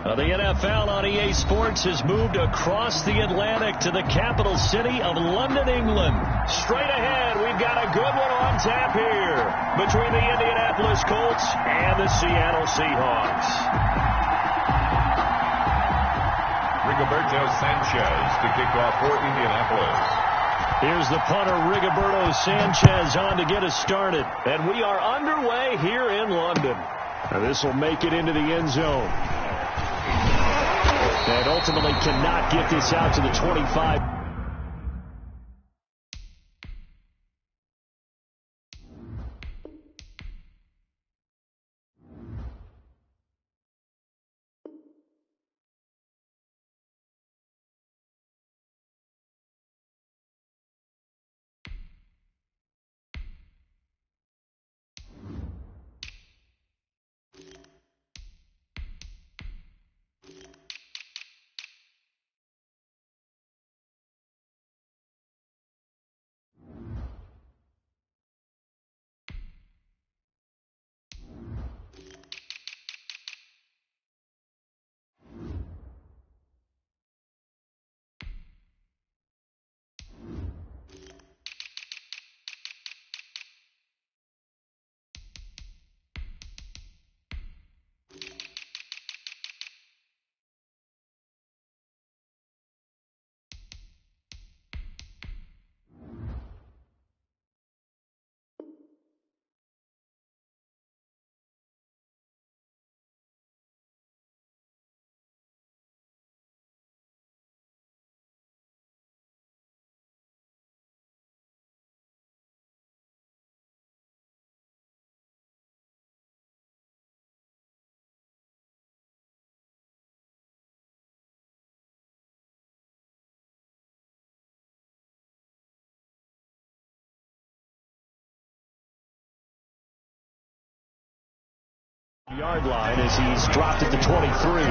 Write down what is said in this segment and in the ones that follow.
The NFL on EA Sports has moved across the Atlantic to the capital city of London, England. Straight ahead, we've got a good one on tap here between the Indianapolis Colts and the Seattle Seahawks. Rigoberto Sanchez to kick off for Indianapolis. Here's the punter, Rigoberto Sanchez, on to get us started. And we are underway here in London. Now this will make it into the end zone. And ultimately cannot get this out to the 25. Yard line as he's dropped at the 23.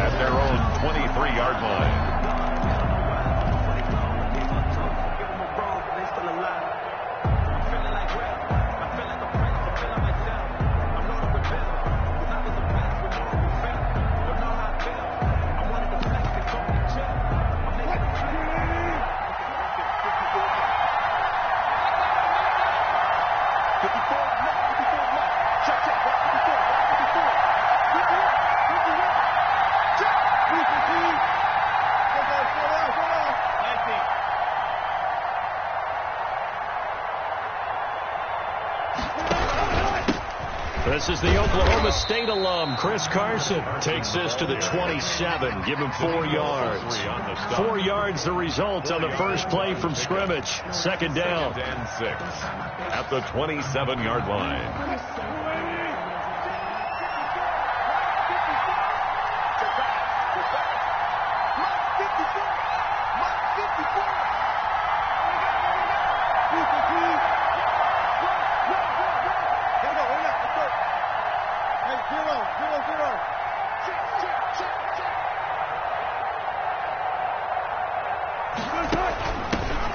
At their own 23-yard line. This is the Oklahoma State alum, Chris Carson, takes this to the 27. Give him 4 yards. 4 yards the result on the first play from scrimmage. Second down. And 6 at the 27-yard line.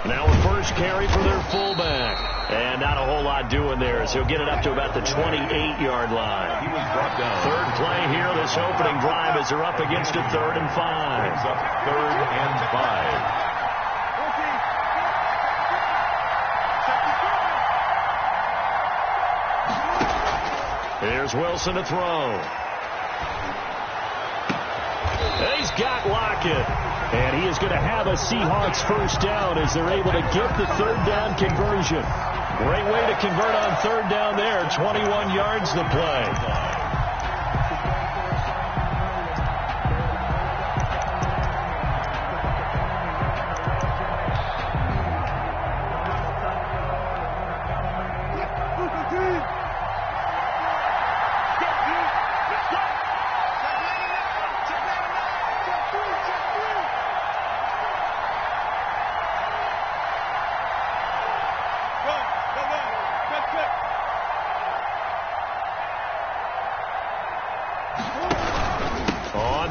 Now a first carry for their fullback. And not a whole lot doing there as he'll get it up to about the 28-yard line. He was brought down. Third play here, this opening drive as they're up against a 3rd and 5. It's up 3rd and 5. Here's Wilson to throw. He's got Lockett. And he is going to have a Seahawks first down as they're able to get the 3rd down conversion. Great way to convert on 3rd down there. 21 yards the play.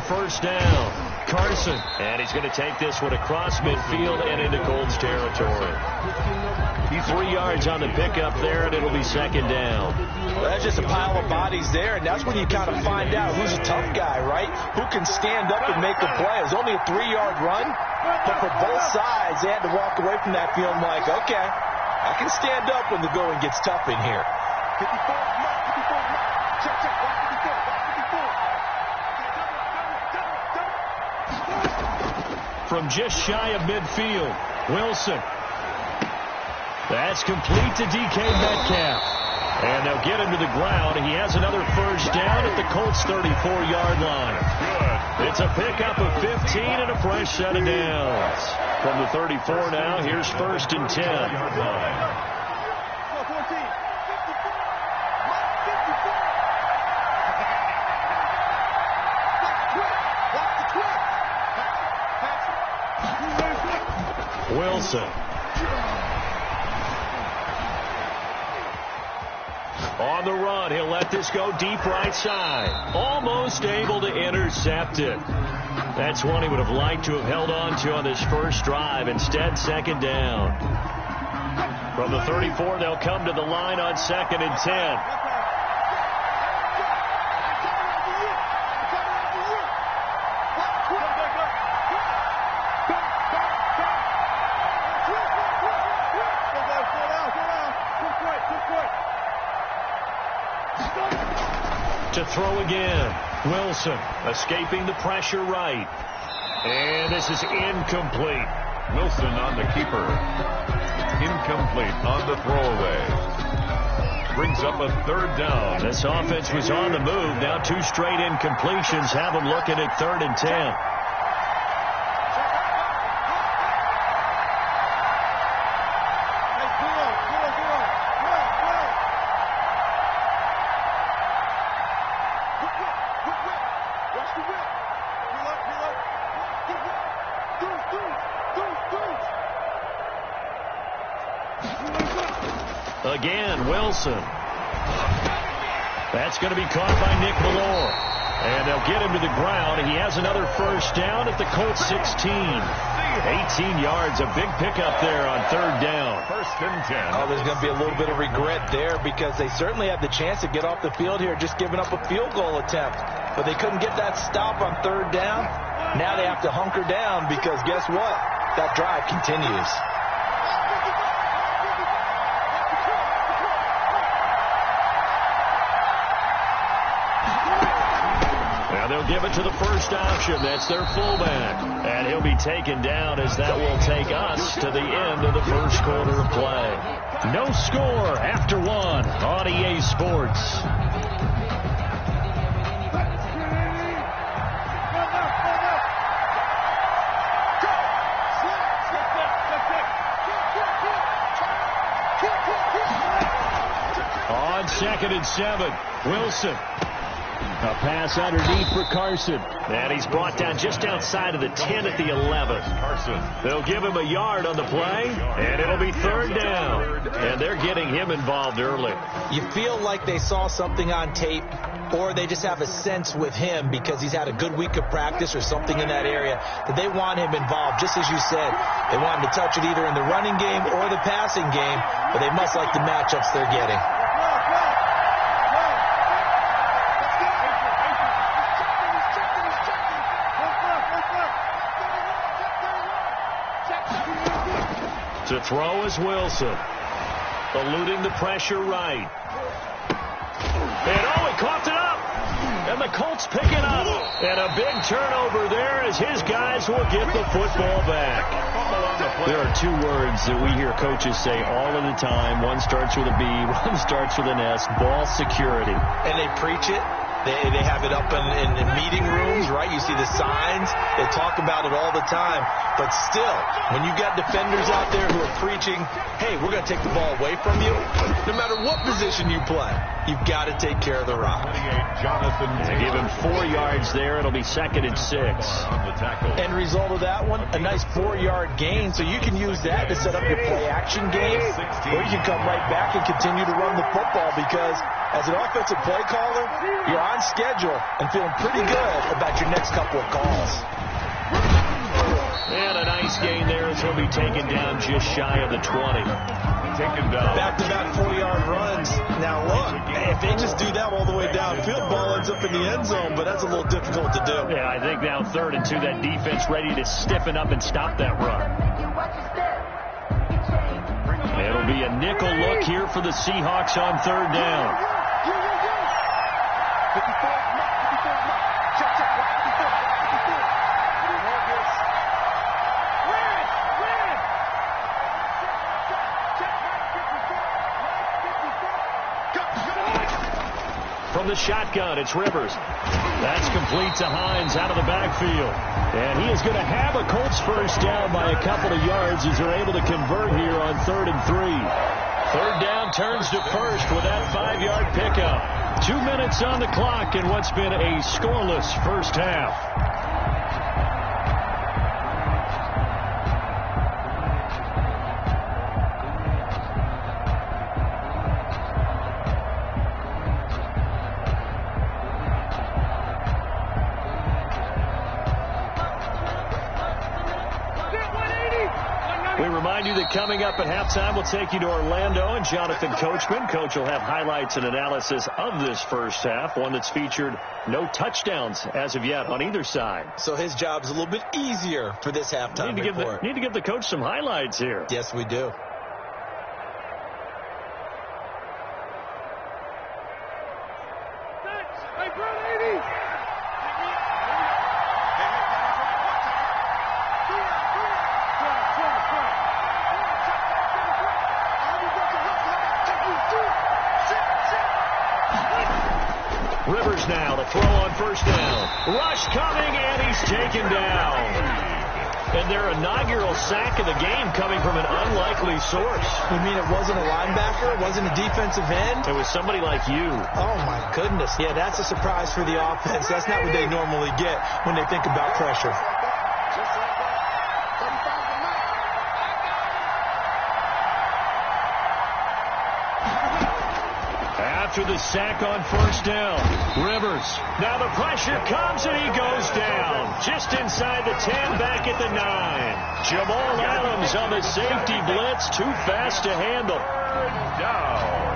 First down. Carson. And he's going to take this one across midfield and into Colts territory. 3 yards on the pickup there, and it'll be second down. Well, that's just a pile of bodies there, and that's when you kind of find out who's a tough guy, right? Who can stand up and make a play. It was only a 3-yard run, but for both sides, they had to walk away from that feeling like, okay, I can stand up when the going gets tough in here. From just shy of midfield, Wilson. That's complete to DK Metcalf. And they'll get him to the ground. He has another first down at the Colts 34-yard line. Good. It's a pickup of 15 and a fresh set of downs. From the 34 now, here's first and 10. Wilson. On the run, he'll let this go deep right side. Almost able to intercept it. That's one he would have liked to have held on to on this first drive. Instead, second down. From the 34, they'll come to the line on second and 10. To throw again. Wilson escaping the pressure right. And this is incomplete. Wilson on the keeper. Incomplete on the throwaway. Brings up a third down. This offense was on the move. Now 2 straight incompletions have them looking at 3rd and 10. Again, Wilson. That's going to be caught by Nick Ballore. And they'll get him to the ground. He has another first down at the Colts 16. 18 yards, a big pickup there on 3rd down. First and 10. Oh, there's going to be a little bit of regret there because they certainly had the chance to get off the field here, just giving up a field goal attempt. But they couldn't get that stop on 3rd down. Now they have to hunker down because guess what? That drive continues. They'll give it to the first option. That's their fullback. And he'll be taken down as that will take us to the end of the first quarter of play. No score after 1 on EA Sports. On 2nd and 7, Wilson. A pass underneath for Carson. And he's brought down just outside of the 10 at the 11. Carson. They'll give him a yard on the play, and it'll be 3rd down. And they're getting him involved early. You feel like they saw something on tape, or they just have a sense with him because he's had a good week of practice or something in that area that they want him involved. Just as you said, they want him to touch it either in the running game or the passing game, but they must like the matchups they're getting. To throw is Wilson. Eluding the pressure right. And he coughed it up. And the Colts pick it up. And a big turnover there as his guys will get the football back. There are 2 words that we hear coaches say all of the time. One starts with a B, one starts with an S. Ball security. And they preach it. They have it up in meeting rooms, right? You see the signs. They talk about it all the time. But still, when you got defenders out there who are preaching, hey, we're going to take the ball away from you, no matter what position you play, you've got to take care of the rock. They give him 4 yards there. It'll be 2nd and 6. End result of that one, a nice 4-yard gain. So you can use that to set up your play-action game, or you can come right back and continue to run the football because as an offensive play caller, you're on schedule and feeling pretty good about your next couple of calls. And a nice gain there as he'll be taken down just shy of the 20. Taken down. Back-to-back 40-yard runs. Now, look, if they just do that all the way downfield, ball ends up in the end zone, but that's a little difficult to do. Yeah, I think now 3rd and 2, that defense ready to stiffen up and stop that run. It'll be a nickel look here for the Seahawks on 3rd down. From the shotgun, it's Rivers. That's complete to Hines out of the backfield. And he is going to have a Colts first down by a couple of yards as they're able to convert here on 3rd and 3. 3rd down turns to first with that 5-yard pickup. 2 minutes on the clock in what's been a scoreless first half. We remind you that coming up at halftime, we'll take you to Orlando and Jonathan Coachman. Coach will have highlights and analysis of this first half, one that's featured no touchdowns as of yet on either side. So his job's a little bit easier for this halftime report. Need to give the coach some highlights here. Yes, we do. Rivers now to throw on first down. Rush coming, and he's taken down. And their inaugural sack of the game coming from an unlikely source. You mean it wasn't a linebacker? It wasn't a defensive end? It was somebody like you. Oh, my goodness. Yeah, that's a surprise for the offense. That's not what they normally get when they think about pressure. After the sack on first down, Rivers. Now the pressure comes and he goes down. Just inside the 10, back at the 9. Jamal Adams on the safety blitz, too fast to handle. Down.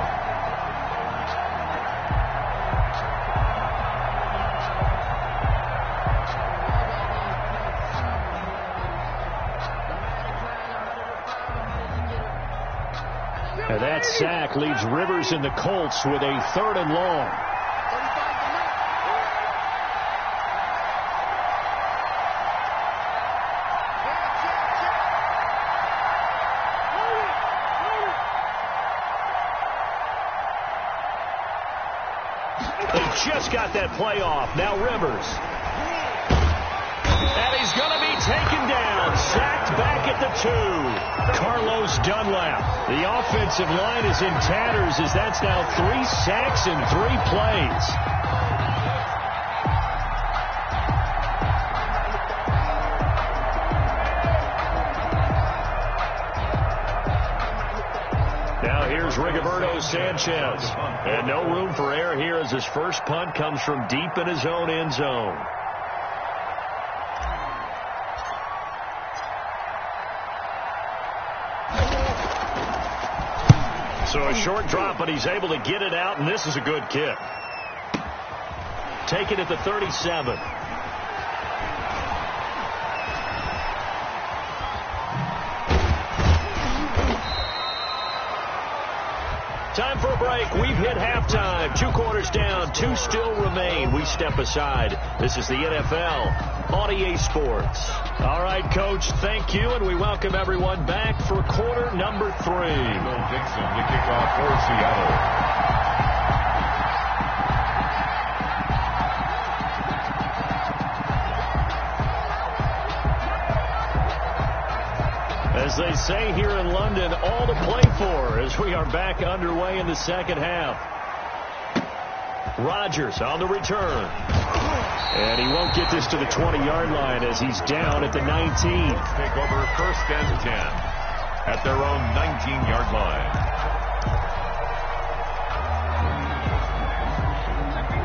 And that sack leaves Rivers and the Colts with a 3rd and long. They just got that play off. Now Rivers. And he's going to be taken down. Sacked back at the 2. Carlos Dunlap. The offensive line is in tatters as that's now 3 sacks in 3 plays. Now here's Rigoberto Sanchez. And no room for error here as his first punt comes from deep in his own end zone. So a short drop, but he's able to get it out, and this is a good kick. Take it at the 37. Time for a break. We've hit halftime. 2 quarters down, 2 still remain. We step aside. This is the NFL on EA Sports. All right, Coach, thank you, and we welcome everyone back for quarter number 3. Dixon to kick off for Seattle. As they say here in London, all to play for as we are back underway in the second half. Rodgers on the return. And he won't get this to the 20-yard line as he's down at the 19. Take over 1st and 10 at their own 19-yard line.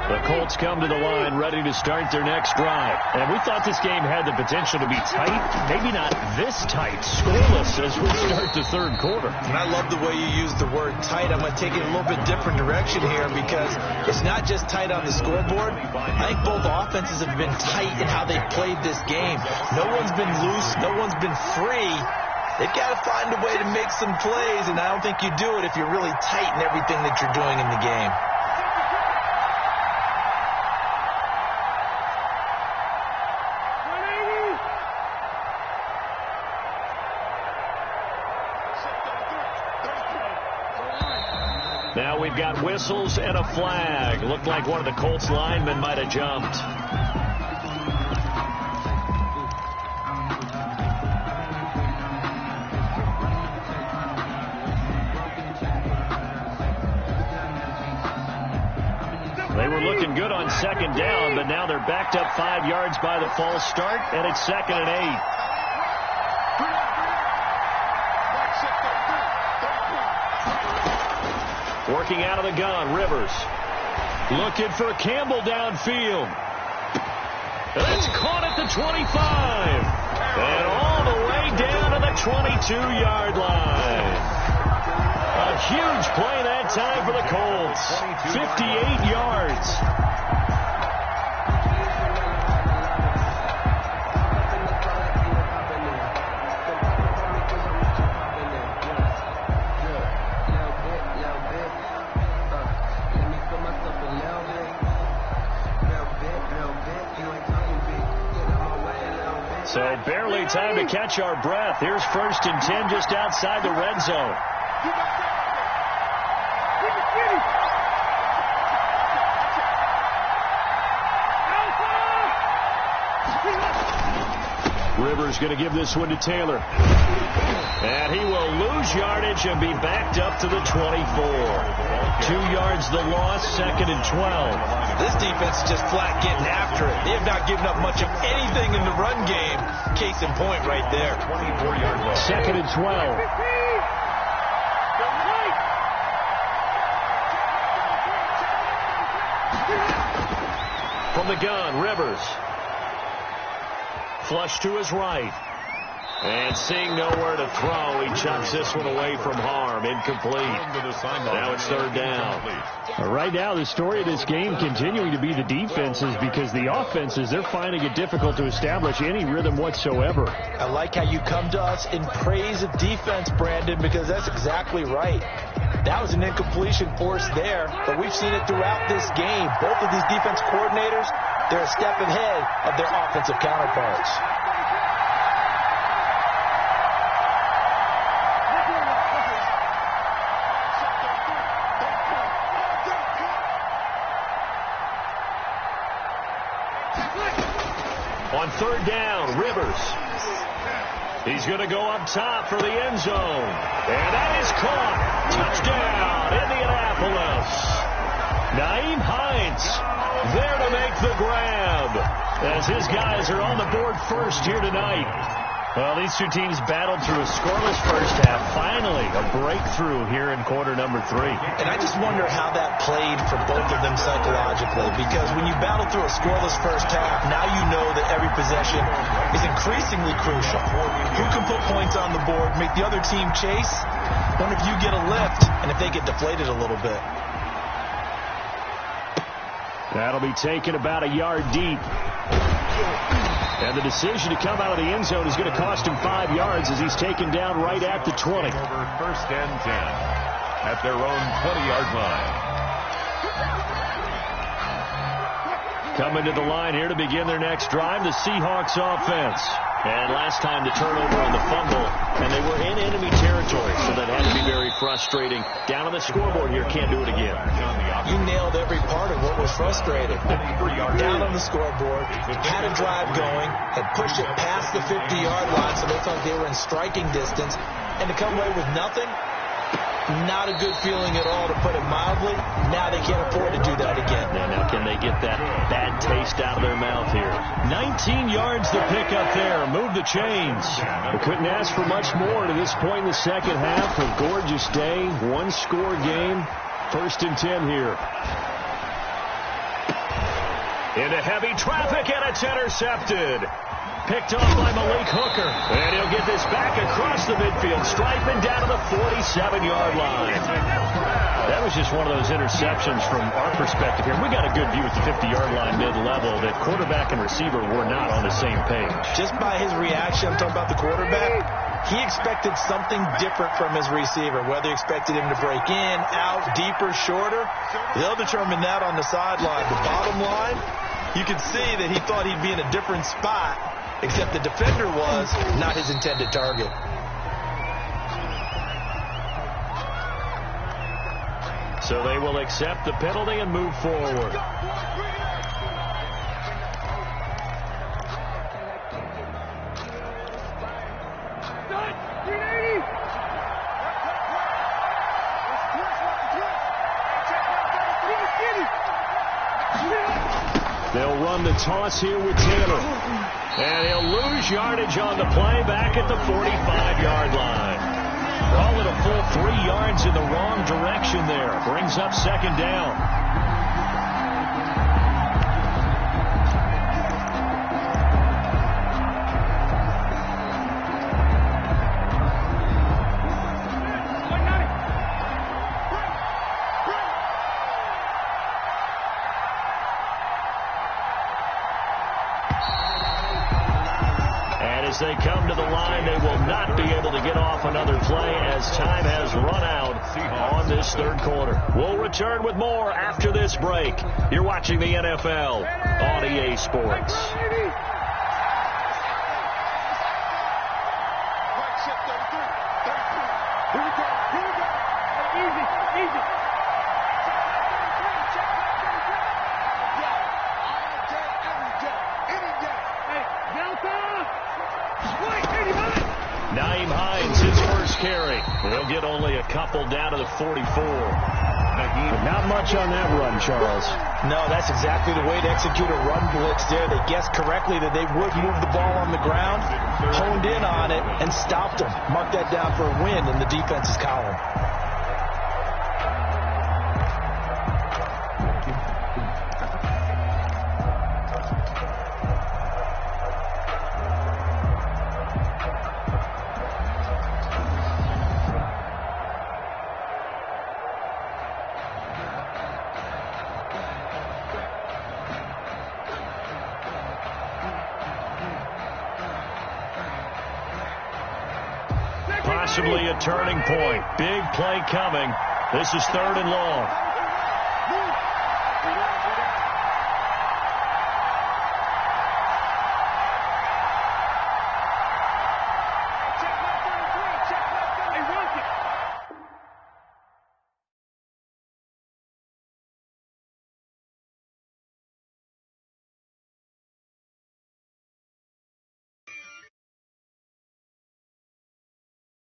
The the Colts come to the line, ready to start their next drive. And we thought this game had the potential to be tight. Maybe not this tight, scoreless as we start the third quarter. And I love the way you use the word tight. I'm going to take it a little bit different direction here because it's not just tight on the scoreboard. I think both offenses have been tight in how they've played this game. No one's been loose. No one's been free. They've got to find a way to make some plays, and I don't think you do it if you're really tight in everything that you're doing in the game. Now we've got whistles and a flag. Looked like one of the Colts linemen might have jumped. They were looking good on second down, but now they're backed up 5 yards by the false start, and it's 2nd and 8. Working out of the gun, Rivers. Looking for Campbell downfield. It's caught at the 25. And all the way down to the 22-yard line. A huge play that time for the Colts. 58 yards. So barely time to catch our breath. Here's 1st and 10 just outside the red zone. Rivers going to give this one to Taylor. And he will lose yardage and be backed up to the 24. 2 yards the loss, 2nd and 12. This defense is just flat getting after it. They have not given up much of anything in the run game. Case in point right there. 24-yard loss. 2nd and 12. From the gun, Rivers. Flush to his right. And seeing nowhere to throw, he chucks this one away from harm. Incomplete. Now it's 3rd down. Right now, the story of this game continuing to be the defenses, because the offenses, they're finding it difficult to establish any rhythm whatsoever. I like how you come to us in praise of defense, Brandon, because that's exactly right. That was an incompletion force there, but we've seen it throughout this game. Both of these defense coordinators, they're a step ahead of their offensive counterparts. On 3rd down, Rivers. He's going to go up top for the end zone. And that is caught. Touchdown, Indianapolis. Nyheim Hines there to make the grab as his guys are on the board first here tonight. Well, these two teams battled through a scoreless first half. Finally, a breakthrough here in quarter number 3. And I just wonder how that played for both of them psychologically, because when you battle through a scoreless first half, now you know that every possession is increasingly crucial. Who can put points on the board, make the other team chase? What if you get a lift and if they get deflated a little bit? That'll be taken about a yard deep. And the decision to come out of the end zone is going to cost him 5 yards as he's taken down right at the 20. Over 1st and 10 at their own 20-yard line. Coming to the line here to begin their next drive, the Seahawks offense. And last time the turnover on the fumble, and they were in enemy territory, so that had to be very frustrating. Down on the scoreboard here, can't do it again. You nailed every part of what was frustrating. Down on the scoreboard, had a drive going, had pushed it past the 50-yard line, so they thought they were in striking distance, and to come away with nothing, not a good feeling at all, to put it mildly. Now they can't afford to do that again. Now can they get that bad taste out of their mouth here? 19 yards to pick up there. Move the chains. We couldn't ask for much more to this point in the second half. A gorgeous day, one-score game. 1st and 10 here. Into heavy traffic, and it's intercepted. Picked off by Malik Hooker. And he'll get this back across the midfield stripe and down to the 47-yard line. That was just one of those interceptions from our perspective here. We got a good view at the 50-yard line mid-level that quarterback and receiver were not on the same page. Just by his reaction, I'm talking about the quarterback, he expected something different from his receiver. Whether he expected him to break in, out, deeper, shorter, they'll determine that on the sideline. The bottom line, you can see that he thought he'd be in a different spot, except the defender was not his intended target. So they will accept the penalty and move forward. They'll run the toss here with Taylor. And he'll lose yardage on the play back at the 45-yard line. Call it a full 3 yards in the wrong direction there. Brings up second down. As they come to the line, they will not be able to get off another play as time has run out on this third quarter. We'll return with more after this break. You're watching the NFL on EA Sports. They'll get only a couple down to the 44. But not much on that run, Charles. No, that's exactly the way to execute a run blitz there. They guessed correctly that they would move the ball on the ground, honed in on it, and stopped them. Mark that down for a win in the defense's column. Possibly a turning point. Big play coming. This is 3rd and long.